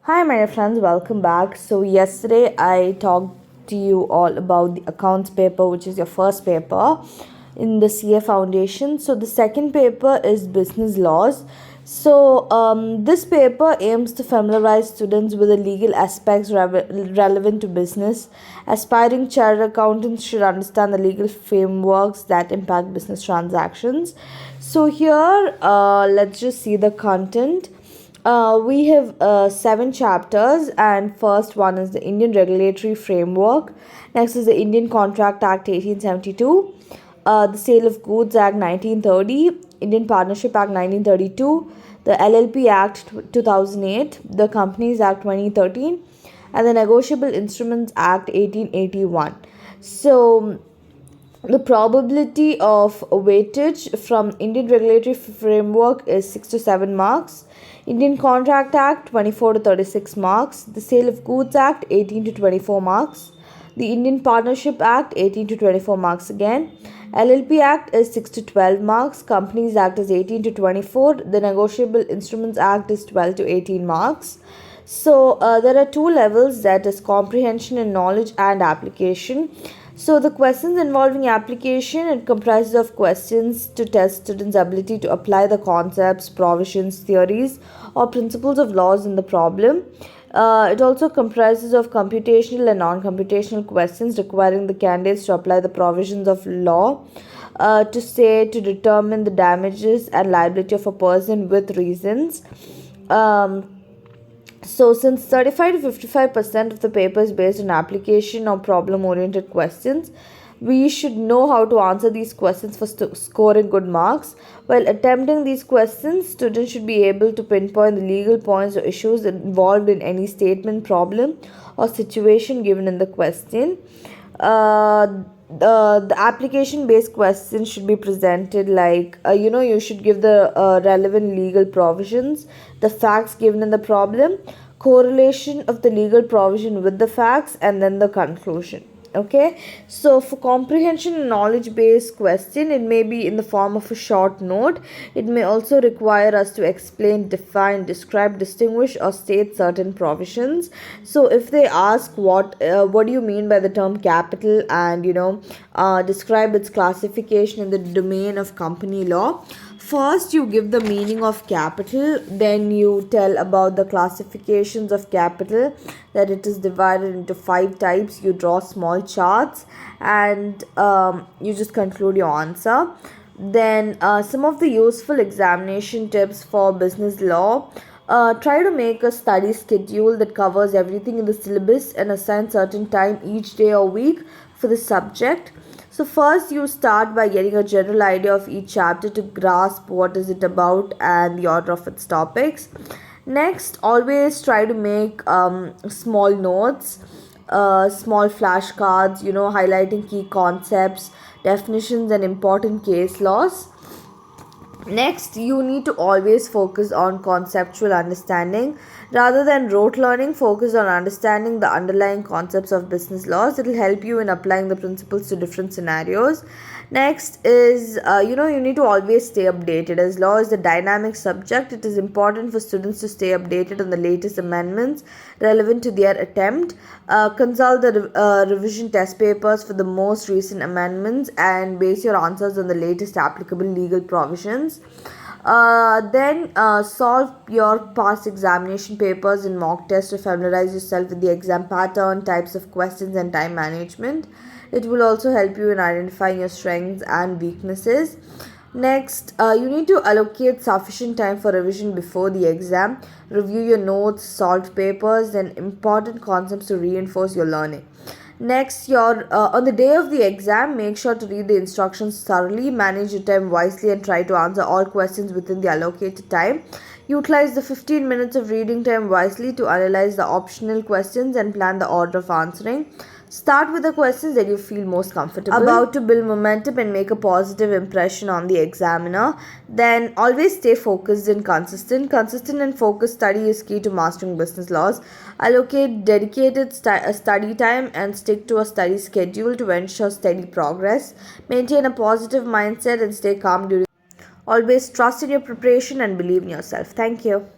Hi, my dear friends, welcome back. So, yesterday I talked to you all about the accounts paper, which is your first paper in the CA Foundation. So, the second paper is business laws. This paper aims to familiarize students with the legal aspects relevant to business. Aspiring chartered accountants should understand the legal frameworks that impact business transactions. Let's just see the content. We have seven chapters, and first one is the Indian Regulatory Framework. Next is the Indian Contract Act 1872, the Sale of Goods Act 1930, Indian Partnership Act 1932, the LLP Act 2008, the Companies Act 2013, and the Negotiable Instruments Act 1881. So, the probability of weightage from Indian regulatory framework is 6 to 7 marks. Indian Contract Act 24 to 36 marks. The Sale of Goods Act 18 to 24 marks. The Indian Partnership Act 18 to 24 marks again. LLP Act is 6 to 12 marks. Companies Act is 18 to 24. The Negotiable Instruments Act is 12 to 18 marks. There are two levels, that is comprehension and knowledge and application. So the questions involving application, it comprises of questions to test students' ability to apply the concepts, provisions, theories, or principles of laws in the problem. It also comprises of computational and non-computational questions requiring the candidates to apply the provisions of law to determine the damages and liability of a person with reasons. Since 35 to 55% of the paper is based on application or problem oriented questions, we should know how to answer these questions for scoring good marks. While attempting these questions, students should be able to pinpoint the legal points or issues involved in any statement, problem, or situation given in the question. The application based questions should be presented like you should give the relevant legal provisions, the facts given in the problem, correlation of the legal provision with the facts, and then the conclusion. Okay, so for comprehension and knowledge based question, it may be in the form of a short note. It may also require us to explain, define, describe, distinguish, or state certain provisions. So if they ask what do you mean by the term capital, and describe its classification in the domain of company law, first you give the meaning of capital, then you tell about the classifications of capital, that it is divided into 5 types. You draw small charts, and you just conclude your answer. Then some of the useful examination tips for business law. Try to make a study schedule that covers everything in the syllabus and assign certain time each day or week for the subject. So first you start by getting a general idea of each chapter to grasp what is it about and the order of its topics. Next, always try to make small notes, small flashcards, highlighting key concepts, definitions, and important case laws. Next, you need to always focus on conceptual understanding rather than rote learning. Focus on understanding the underlying concepts of business laws. It will help you in applying the principles to different scenarios. Next is you need to always stay updated. As law is a dynamic subject, it is important for students to stay updated on the latest amendments relevant to their attempt. Consult the revision test papers for the most recent amendments and base your answers on the latest applicable legal provisions. Then solve your past examination papers in mock tests to familiarize yourself with the exam pattern, types of questions, and time management. It will also help you in identifying your strengths and weaknesses. Next, you need to allocate sufficient time for revision before the exam. Review your notes, solved papers, and important concepts to reinforce your learning. Next, on the day of the exam, make sure to read the instructions thoroughly, manage your time wisely, and try to answer all questions within the allocated time. Utilize the 15 minutes of reading time wisely to analyze the optional questions and plan the order of answering. Start with the questions that you feel most comfortable about to build momentum and make a positive impression on the examiner. Then always stay focused and consistent. Consistent and focused study is key to mastering business laws. Allocate dedicated study time and stick to a study schedule to ensure steady progress. Maintain a positive mindset and stay calm during. Always trust in your preparation and believe in yourself. Thank you.